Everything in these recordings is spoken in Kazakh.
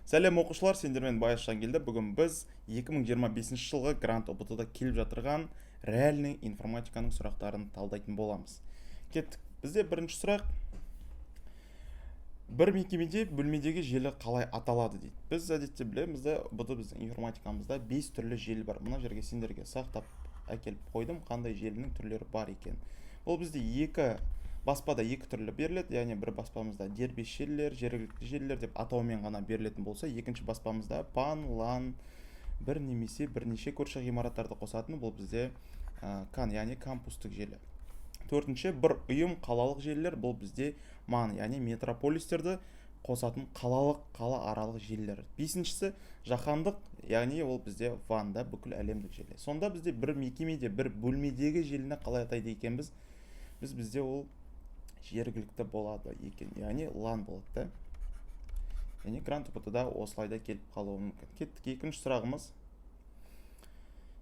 Сәлем оқушылар, сендермен Байас Жангелді. Бүгін біз 2025 жылғы грант ұбт-да келіп жатырған реальный информатиканың сұрақтарын талдайтын боламыз. Кеттік. Бізде бірінші сұрақ: бір мекемеде бөлмедегі желі қалай аталады дейді. Біз әдетте білеміз, біздің информатикамызда 5 түрлі желі бар. Мына жерге сендерге сақтап әкеліп қойдым, қандай желінің түрлері бар екен. Ол бізде баспада екі түрлі беріледі, яғни бір баспамызда дербес желілер, жергілікті желілер деп атаумен ғана берілетін болса, екінші баспамызда PAN, LAN, бір немесе бірнеше көрші ғимараттарды қосатын, бұл бізде CAN, яғни кампустық желі. Төртінші, бір ұйым қалалық желілер, бұл бізде MAN, яғни метрополистерді қосатын қала аралық желілер. Бесіншісі, жаһандық, яғни ол бізде WAN, бүкіл әлемдік желі. Сонда бізде бір мекемеде, бір бөлмедегі желіні қалай атайды екенбіз? Бізде ол жергілікті болады екен, яғни LAN болады. Яғни грант ұбт-да осылайда келіп қалуы мүмкін. Кеттік, екінші сұрағымыз.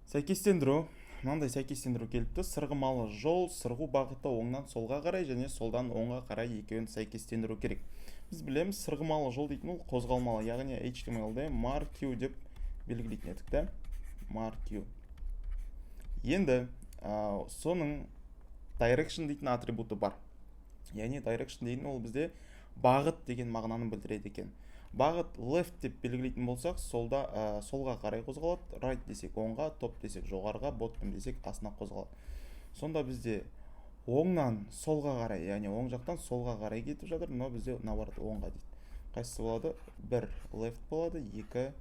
Сәйкестендіру. Мынандай сәйкестендіру келіпті. Сырғымалы жол, сырғу бағыты оңнан солға қарай және солдан оңға қарай екеуін сәйкестендіру керек. Біз білеміз, сырғымалы жол дейтін ол қозғалмалы, яғни HTML-де marquee деп белгілейтін едік. Marquee. Енді соның direction дейтін атрибуты бар. Яғни direction деген ол бізде бағыт деген мағынаны білдіреді екен. Бағыт left деп белгілейтін болсақ, солға қарай қозғалады, right десек оңға, top десек жоғарыға, bottom десек астына қозғалады. Сонда бізде оңнан солға қарай, яғни оң жақтан солға қарай кетіп жатыр, но бізде наоборот оңға дейді. Қайсысы болады? Бір left болады, екі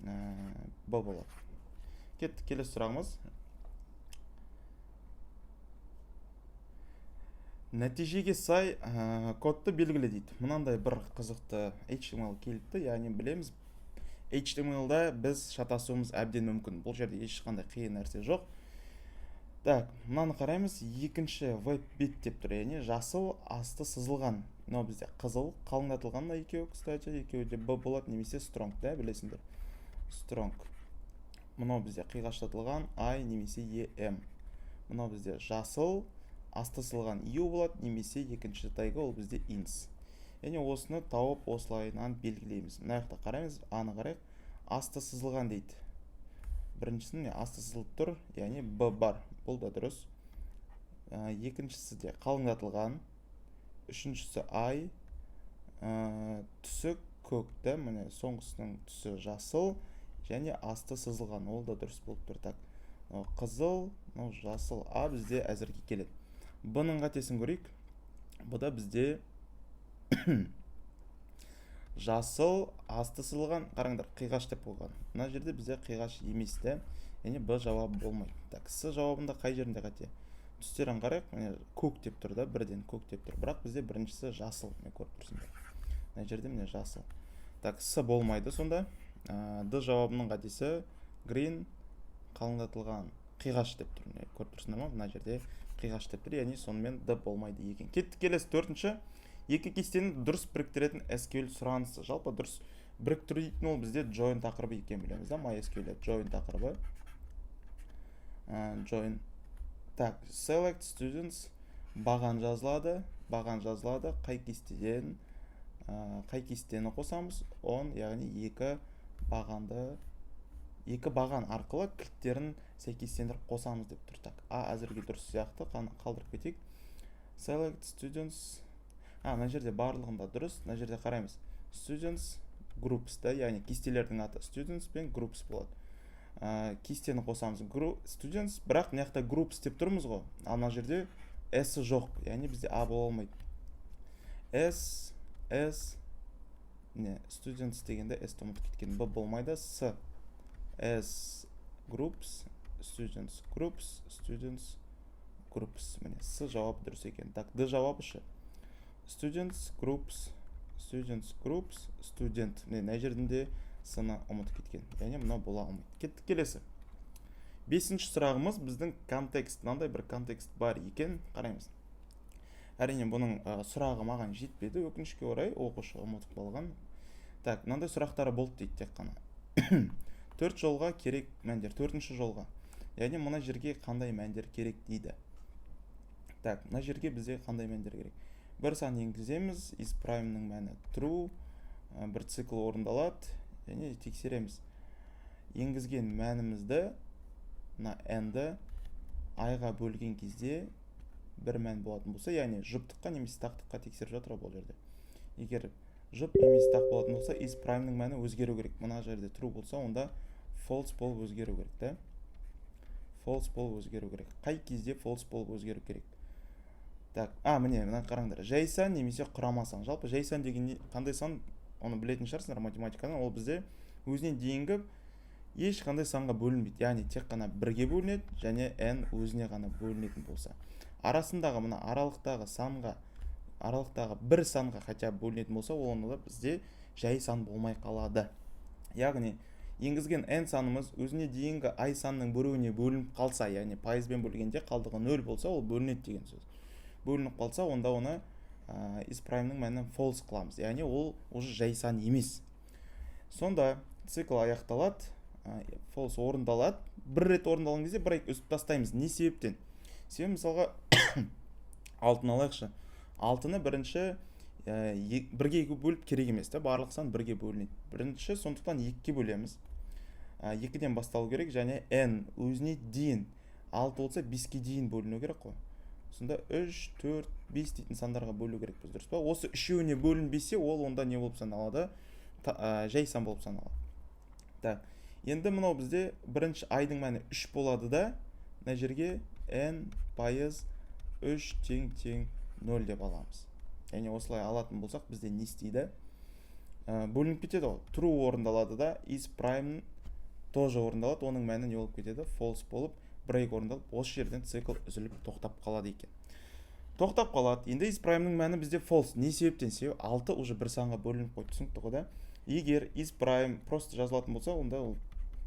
b болады. Кеттік, келесі сұрағымыз. Нәтижеге сай кодты белгіле дейді. Мынандай бір қызықты HTML келіпті, яғни білеміз, HTML-да біз шатасуымыз әбден мүмкін. Бұл жерде ешқандай қиын нәрсе жоқ. Так, мынаны қараймыз. Екінші веб бет деп тұр, яғни жасыл асты сызылған. Но бізде қызыл қалыңдатылған екеуі, кстати, екеуі де b болады, немесе strong, білесіңдер. Strong. Мынау бізде қиғаштатылған I немесе EM. Мынау бізде жасыл асты сызылған U болады, немесе екінші тайга ол бізде ins. Яғни осыны тауып осылайынан белгілейміз. Мына жақта қараймыз, аны қарайық. Асты сызылған дейді. Біріншісінің асты сызылып тұр, яғни b бар. Бұл да дұрыс. Екіншісі де қалыңдатылған. Үшіншісі I. Түсі көкті, міне соңғысының түсі жасыл, және асты сызылған. Ол да дұрыс болып тұр. Так, қызыл, жасыл A бізде әзірге келеді. Бұның қатесін көрейік. Бұда бізде жасыл асты сызылған, қараңдар, қиғаш деп қойған. Мына жерде бізде қиғаш емес, яғни b жауабы болмайды. Так, с жауабында қай жерінде қате? Түстерін қарайық, көк деп тұр, бірден көк деп тұр. Бірақ бізде біріншісі жасыл, көріп тұрсыңдар. Мына жерде міне жасыл. Так, с болмайды сонда. д жауабының қатесі green, қалыңдатылған, қиғаш деп тұр. Көріп тұрсыңдар ма? Мына жерде қиғаш деп тұр, яғни сонымен д болмайды екен. Кеттік, келесі төртінші. Екі кестені дұрыс біріктіретін SQL сұранысы. Жалпы дұрыс біріктіру дейтін ол бізде join тақырыбы екен білеміз, MySQL join тақырыбы. Join. Так, select students баған жазылады. Қай кестені қосамыз? 10, яғни екі баған арқылы кілттерін сәйкестендіріп қосамыз деп тұр. Так, әзірге дұрыс сияқты, қалдырып кетейік. Select students. Мына жерде барлығында дұрыс. Мына жерде қараймыз. Students groups, яғни кестелердің аты students пен groups болады. Кестені қосамыз students, бірақ мына жақта groups деп тұрмыз ғой. Мына жерде s жоқ, яғни бізде a бола алмайды. Students дегенде s-ті ұмытып кеткен, b болмайды. S groups, students groups, міне с жауап дұрыс екен. Так, д жауабы ше. Students groups, student. Мына жерінде сыны ұмытып кеткен. Яғни мына бола алмайды. Кеттік, келесі. Бесінші сұрағымыз біздің контекст. Мынандай бір контекст бар екен. Қараймыз. Әрине бұның сұрағы маған жетпеді, өкінішке орай, оқушы ұмытып қалған. Так, мынандай сұрақтары болды дейді тек қана. 4 жолға керек мәндер, 4-ші жолға. Яғни мына жерге қандай мәндер керек дейді. Так, мына жерге бізде қандай мәндер керек? Бір сан енгіземіз, is prime'ның мәні true, бір цикл орындалады және тексереміз. Енгізген мәнімізді мына n-ді i-ға бөлген кезде бір мән болатын болса, яғни жұптыққа немесе тақтыққа тексеріп жатыр бұл жерде. Егер жұп немесе тақ болатын болса, is праймның мәні өзгеру керек. Мына жерде true болса, онда false болып өзгеру керек, да? False болып өзгеру керек. Қай кезде false болып өзгеру керек? Так, міне, мына қараңдар. Жай сан немесе құрама сан. Жалпы жай сан деген қандай сан, оны білетін шығарсыңдар математикадан. Ол бізде өзінен дейінгі ешқандай санға бөлінбейді. Яғни тек қана бірге бөлінеді және n өзіне ғана бөлінетін болса. Арасындағы мына аралықтағы бір санға хотя бөлінетін болса, ол онда бізде жай сан болмай қалады. Яғни енгізген n санымыз өзіне дейінгі i санның біреуіне бөлініп қалса, яғни пайызбен бөлгенде қалдығы 0 болса, ол бөлінеді деген сөз. Бөлініп қалса, онда оны is праймның мәнін false қыламыз. Яғни ол уже жай сан емес. Сонда цикл аяқталады, false орындалады. Бір рет орындалған кезде бір үзіп тастаймыз. Не себептен? Себебі мысалға алтын алайықшы. Алтыны бірінші бірге бөліп керек емес, барлық сан бірге бөлінеді. Бірінші сондықтан 2-ге бөлеміз. 2-ден басталу керек және n өзіне дейін 6 болса 5-ге дейін бөліну керек қой. Сонда 3, 4, 5 дейтін сандарға бөлу керек біз, дұрыс па? Осы үшеуіне бөлінбесе, ол онда не болып саналады? Жай сан болып саналады. Так, енді мынау бізде бірінші i-дің мәні 3 болады да, мына жерге n пайыз 3 тең 0 деп аламыз. Яғни осылай алатын болсақ, бізде не істейді? Бөлініп кетеді ол. True орындалады да, is prime тоже орындалады, оның мәні не болып кетеді? False болып, break орындалып, осы жерден цикл үзіліп тоқтап қалады екен. Тоқтап қалады. Енді is prime'ның мәні бізде false. Не себептен? Себебі 6 уже бір санға бөлініп қойды. Түсінікті ғой да? Егер is prime просто жазылатын болса, онда ол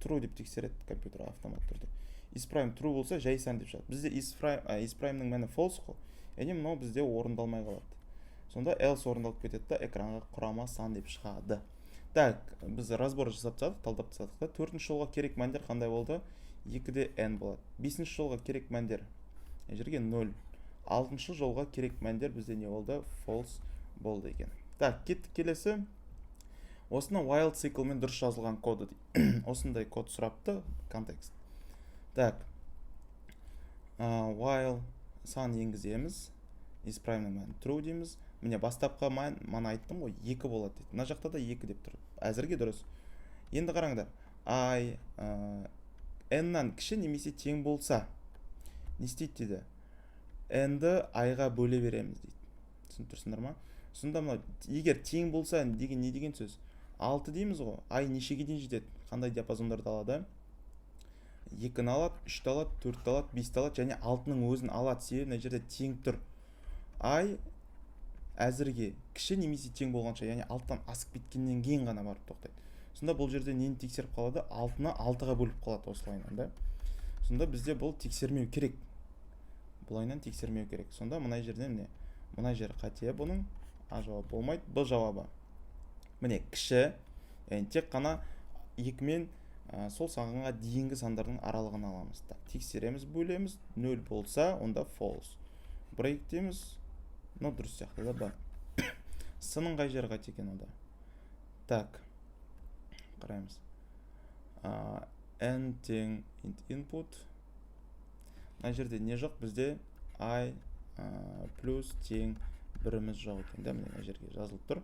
true деп тексереді компьютер автомат түрде. Is prime true болса, жай сан деп шығады. Бізде is prime'ның мәні false қой. Яғни мынау бізде орындалмай қалады. Сонда else орындалып кетеді да, экранға құрама сан деп шығады. Так, біз разбор жасап тастадық, талдап тастадық та. 4-ші жолға керек мәндер қандай болды? 2-де n болады. 5-ші жолға керек мәндер жерге 0. 6-ші жолға керек мәндер бізде не болды? False болды екен. Так, кеттік келесі. Осыны while циклмен дұрыс жазылған коды дейді. Осындай код сұрапты, контекст. Так, while сан енгіземіз, is prime'ның мәні true дейміз. Міне бастапқы мән, мана айттым ғой, 2 болады дейді. Мына жақта да 2 деп тұр. Әзірге дұрыс. Енді қараңдар. I n-нан кіші немесе тең болса, не істейді дейді? N-ді i-ға бөле береміз дейді. Түсініп тұрсыңдар ма? Сонда егер тең болса деген не деген сөз? 6 дейміз ғой. I нешеге дейін жетеді? Қандай диапазондарды алады? 2-ні алады, 3-ті алады, 4-ті алады, 5-ті алады және 6-ның өзін алады. Себебі мына жерде тең тұр. I әзірге кіші немесе тең болғанша, яғни 6-тан асып кеткеннен кейін ғана барып тоқтайды. Сонда бұл жерде нені тексеріп қалады? 6-ны 6-ға бөліп қалады осылайынан да. Сонда бізде бұл тексермеу керек. Бұлайынан тексермеу керек. Сонда мына жерден не? Мына жер қате бұның. А жауап болмайды. Бұл жауабы. Міне кіші, яғни тек қана 2 мен сол санға дейінгі сандардың аралығын аламыз. Тексереміз, бөлеміз. 0 болса, онда false. Break дейміз. Дұрыс сияқты да бар. Сының қай жері қате екен онда? Так, қараймыз. N тең input. Мына жерде не жоқ? Бізде I плюс тең біріміз жоқ екен. Да, мына жерге жазылып тұр.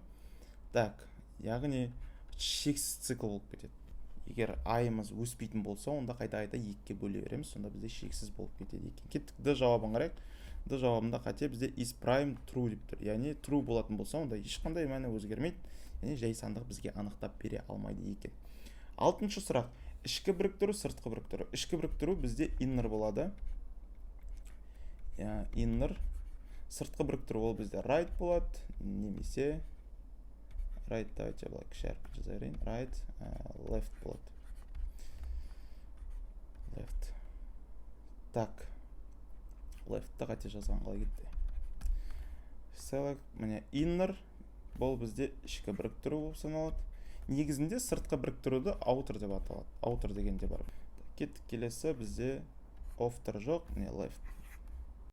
Так, яғни шексіз цикл болып кетеді. Егер I-ымыз өспейтін болса, онда қайта-қайта 2-ге бөле береміз. Сонда бізде шексіз болып кетеді екен. Кеттік D жауабын қарайық. D жауабында қате бізде is prime true деп тұр. Яғни true болатын болса, онда ешқандай мәні өзгермейді. Яғни жай сандық бізге анықтап бере алмайды екен. 6-шы сұрақ. Ішкі біріктіру, сыртқы біріктіру. Ішкі біріктіру бізде inner болады. Inner. Сыртқы біріктіру ол бізде right болады. Немесе right, давайте былай кіші әріп жазайын. Right, left болады. Left. Так. Left-та қате жазған қалай кетті. Select, міне inner бұл бізде ішкі біріктіру болып саналады. Негізінде сыртқы біріктіруді outer деп аталады. Outer дегенде бар. Кеттік келесі бізде outer жоқ, не left.